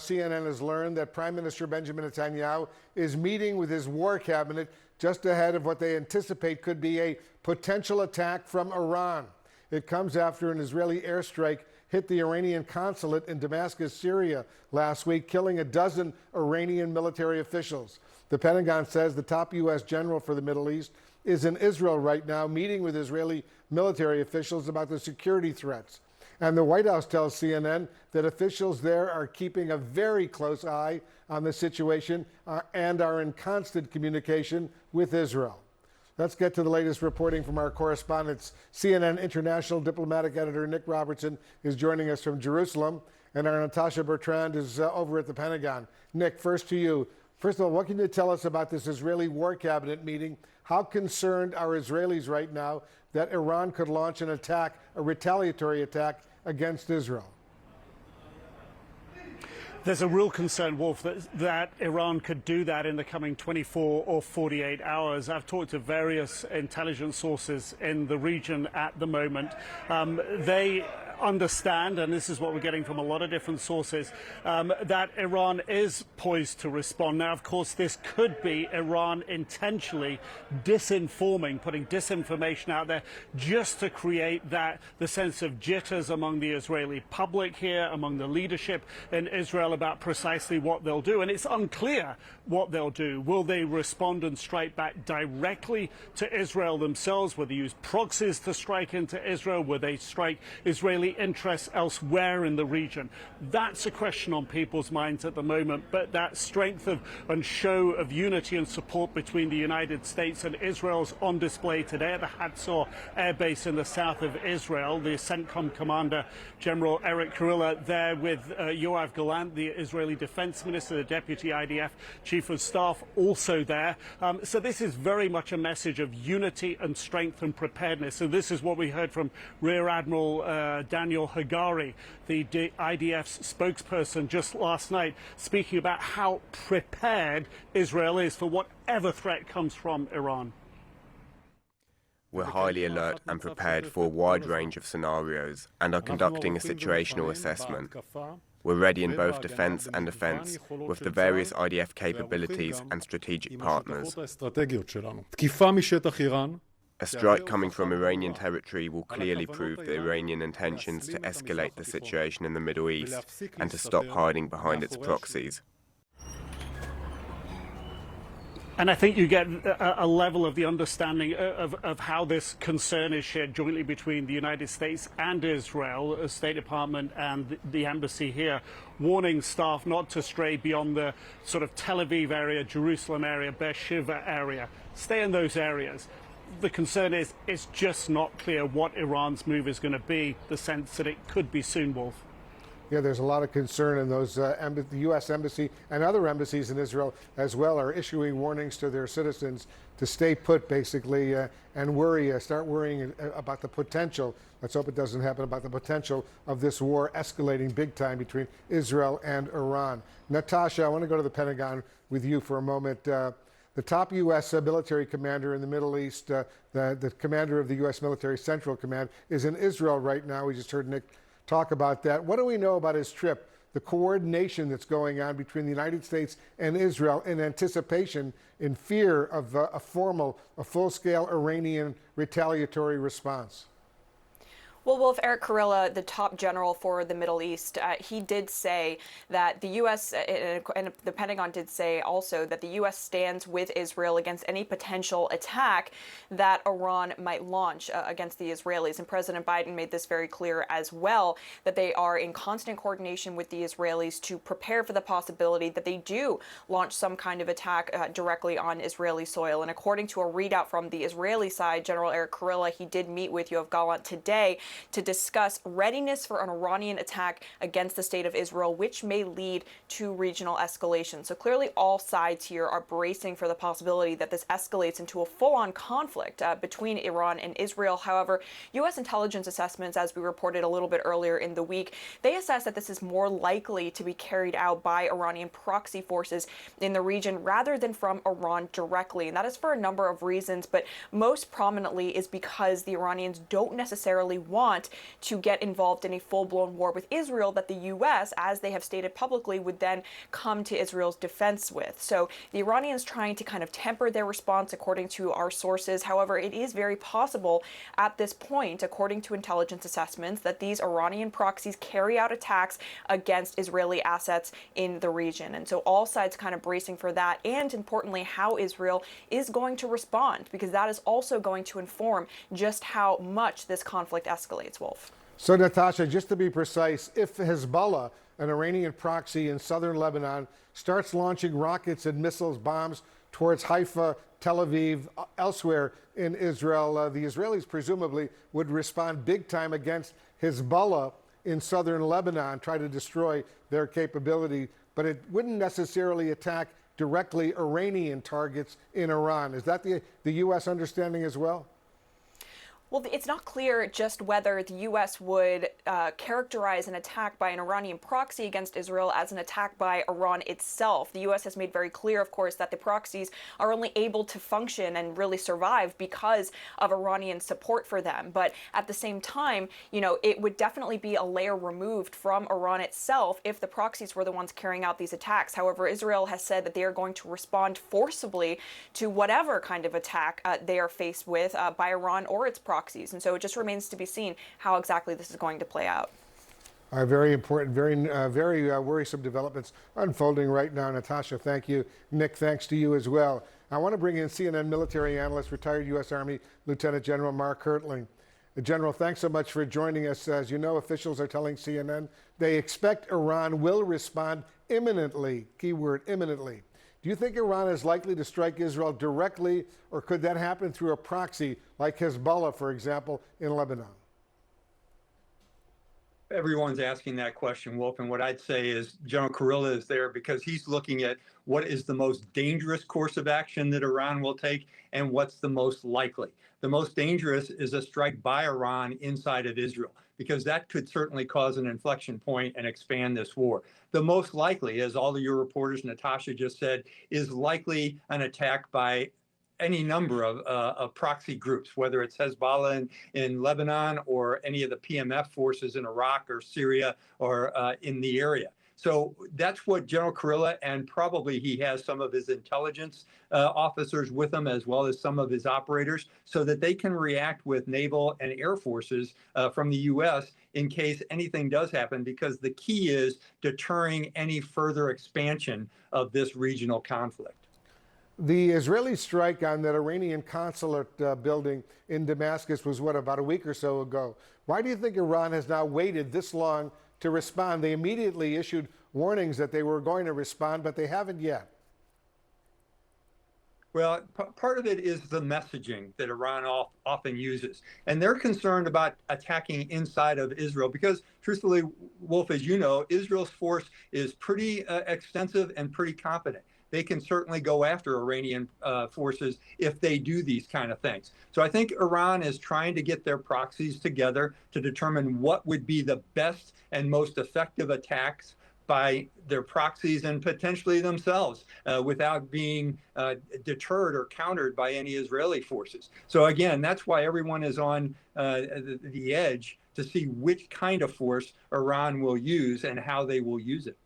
CNN has learned that Prime Minister Benjamin Netanyahu is meeting with his war cabinet just ahead of what they anticipate could be a potential attack from Iran. It comes after an Israeli airstrike hit the Iranian consulate in Damascus, Syria last week, killing a dozen Iranian military officials. The Pentagon says the top U.S. general for the Middle East is in Israel right now, meeting with Israeli military officials about the security threats. And the White House tells CNN that officials there are keeping a very close eye on the situation and are in constant communication with Israel. Let's get to the latest reporting from our correspondents. CNN International Diplomatic Editor Nick Robertson is joining us from Jerusalem, and our Natasha Bertrand is over at the Pentagon. Nick, first to you. First of all, what can you tell us about this Israeli War Cabinet meeting? How concerned are Israelis right now that Iran could launch an attack, a retaliatory attack against Israel? There's a real concern, Wolf, that Iran could do that in the coming 24 or 48 hours. I've talked to various intelligence sources in the region at the moment. They understand, and this is what we're getting from a lot of different sources, that Iran is poised to respond. Now, of course, this could be Iran intentionally disinforming, putting disinformation out there just to create the sense of jitters among the Israeli public here, among the leadership in Israel about precisely what they'll do. And it's unclear what they'll do. Will they respond and strike back directly to Israel themselves? Will they use proxies to strike into Israel? Will they strike Israeli interests elsewhere in the region? That's a question on people's minds at the moment, but that strength and show of unity and support between the United States and Israel is on display today at the Hatzor Air Base in the south of Israel. The CENTCOM commander, General Eric Kurilla, there with Yoav Gallant, the Israeli Defense Minister, the Deputy IDF Chief of Staff, also there. So this is very much a message of unity and strength and preparedness. And this is what we heard from Rear Admiral Daniel Hagari, the IDF's spokesperson, just last night, speaking about how prepared Israel is for whatever threat comes from Iran. We're highly alert and prepared for a wide range of scenarios and are conducting a situational assessment. We're ready in both defense and offense with the various IDF capabilities and strategic partners. A strike coming from Iranian territory will clearly prove the Iranian intentions to escalate the situation in the Middle East and to stop hiding behind its proxies. And I think you get a level of the understanding of how this concern is shared jointly between the United States and Israel, the State Department and the embassy here, warning staff not to stray beyond the sort of Tel Aviv area, Jerusalem area, Beersheba area. Stay in those areas. The concern is it's just not clear what Iran's move is going to be, the sense that it could be soon, Wolf. Yeah, there's a lot of concern, and those the U.S. Embassy and other embassies in Israel as well are issuing warnings to their citizens to stay put, basically, and start worrying about the potential. Let's hope it doesn't happen, about the potential of this war escalating big time between Israel and Iran. Natasha, I want to go to the Pentagon with you for a moment. The top U.S. military commander in the Middle East, the commander of the U.S. Military Central Command, is in Israel right now. We just heard Nick talk about that. What do we know about his trip, the coordination that's going on between the United States and Israel in anticipation, in fear of a full-scale Iranian retaliatory response? Well, Wolf, Eric Kurilla, the top general for the Middle East, he did say that the U.S. and the Pentagon did say also that the U.S. stands with Israel against any potential attack that Iran might launch against the Israelis. And President Biden made this very clear as well, that they are in constant coordination with the Israelis to prepare for the possibility that they do launch some kind of attack directly on Israeli soil. And according to a readout from the Israeli side, General Eric Kurilla, he did meet with Yoav Gallant today to discuss readiness for an Iranian attack against the state of Israel, which may lead to regional escalation. So clearly all sides here are bracing for the possibility that this escalates into a full-on conflict between Iran and Israel. However, U.S. intelligence assessments, as we reported a little bit earlier in the week, they assess that this is more likely to be carried out by Iranian proxy forces in the region rather than from Iran directly. And that is for a number of reasons, but most prominently is because the Iranians don't necessarily want want to get involved in a full-blown war with Israel that the U.S., as they have stated publicly, would then come to Israel's defense with. So the Iranians trying to kind of temper their response according to our sources. However, it is very possible at this point, according to intelligence assessments, that these Iranian proxies carry out attacks against Israeli assets in the region. And so all sides kind of bracing for that, and importantly, how Israel is going to respond, because that is also going to inform just how much this conflict escalates, Wolf. So, Natasha, just to be precise, if Hezbollah, an Iranian proxy in southern Lebanon, starts launching rockets and missiles, bombs towards Haifa, Tel Aviv, elsewhere in Israel, the Israelis presumably would respond big time against Hezbollah in southern Lebanon, try to destroy their capability, but it wouldn't necessarily attack directly Iranian targets in Iran. Is that the U.S. understanding as well? Well, it's not clear just whether the U.S. would characterize an attack by an Iranian proxy against Israel as an attack by Iran itself. The U.S. has made very clear, of course, that the proxies are only able to function and really survive because of Iranian support for them. But at the same time, you know, it would definitely be a layer removed from Iran itself if the proxies were the ones carrying out these attacks. However, Israel has said that they are going to respond forcibly to whatever kind of attack they are faced with by Iran or its proxies. And so it just remains to be seen how exactly this is going to play out. Very important, very worrisome developments unfolding right now. Natasha, thank you. Nick, thanks to you as well. I want to bring in CNN military analyst, retired U.S. Army Lieutenant General Mark Hertling. General, thanks so much for joining us. As you know, officials are telling CNN they expect Iran will respond imminently, keyword imminently. Do you think Iran is likely to strike Israel directly, or could that happen through a proxy like Hezbollah, for example, in Lebanon? Everyone's asking that question, Wolf, and what I'd say is General Kurilla is there because he's looking at what is the most dangerous course of action that Iran will take and what's the most likely. The most dangerous is a strike by Iran inside of Israel, because that could certainly cause an inflection point and expand this war. The most likely, as all of your reporters, Natasha just said, is likely an attack by any number of proxy groups, whether it's Hezbollah in Lebanon or any of the PMF forces in Iraq or Syria or in the area. So that's what General Kurilla, and probably he has some of his intelligence officers with him, as well as some of his operators, so that they can react with naval and air forces from the U.S. in case anything does happen, because the key is deterring any further expansion of this regional conflict. The Israeli strike on that Iranian consulate building in Damascus was, what, about a week or so ago. Why do you think Iran has now waited this long to respond? They immediately issued warnings that they were going to respond, but they haven't yet. Well, part of it is the messaging that Iran often uses. And they're concerned about attacking inside of Israel because, truthfully, Wolf, as you know, Israel's force is pretty extensive and pretty competent. They can certainly go after Iranian forces if they do these kind of things. So I think Iran is trying to get their proxies together to determine what would be the best and most effective attacks by their proxies and potentially themselves without being deterred or countered by any Israeli forces. So again, that's why everyone is on the edge to see which kind of force Iran will use and how they will use it.